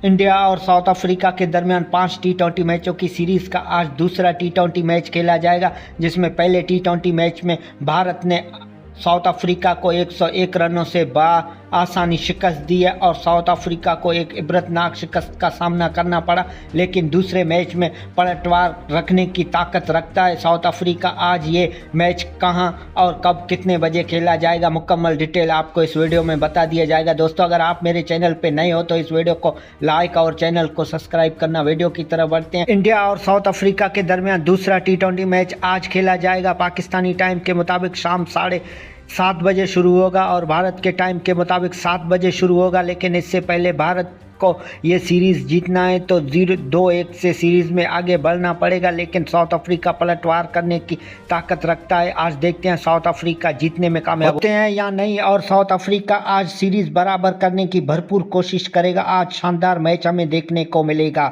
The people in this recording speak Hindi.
इंडिया और साउथ अफ्रीका के दरमियान 5 टी20 मैचों की सीरीज़ का आज दूसरा टी20 मैच खेला जाएगा, जिसमें पहले टी20 मैच में भारत ने साउथ अफ्रीका को 101 रनों से आसानी शिकस्त दी है और साउथ अफ्रीका को एक इबरतनाक शिकस्त का सामना करना पड़ा। लेकिन दूसरे मैच में पलटवार रखने की ताकत रखता है साउथ अफ्रीका। आज ये मैच कहां और कब कितने बजे खेला जाएगा, मुकम्मल डिटेल आपको इस वीडियो में बता दिया जाएगा। दोस्तों, अगर आप मेरे चैनल पे नए हो तो इस वीडियो को लाइक और चैनल को सब्सक्राइब करना। वीडियो की तरफ बढ़ते हैं। इंडिया और साउथ अफ्रीका के दरमियान दूसरा टी20 मैच आज खेला जाएगा। पाकिस्तानी टाइम के मुताबिक शाम 7:30 बजे शुरू होगा और भारत के टाइम के मुताबिक 7 बजे शुरू होगा। लेकिन इससे पहले भारत को ये सीरीज़ जीतना है तो 2-1 से सीरीज़ में आगे बढ़ना पड़ेगा। लेकिन साउथ अफ्रीका पलटवार करने की ताकत रखता है। आज देखते हैं साउथ अफ्रीका जीतने में कामयाब होते हैं या नहीं, और साउथ अफ्रीका आज सीरीज़ बराबर करने की भरपूर कोशिश करेगा। आज शानदार मैच हमें देखने को मिलेगा।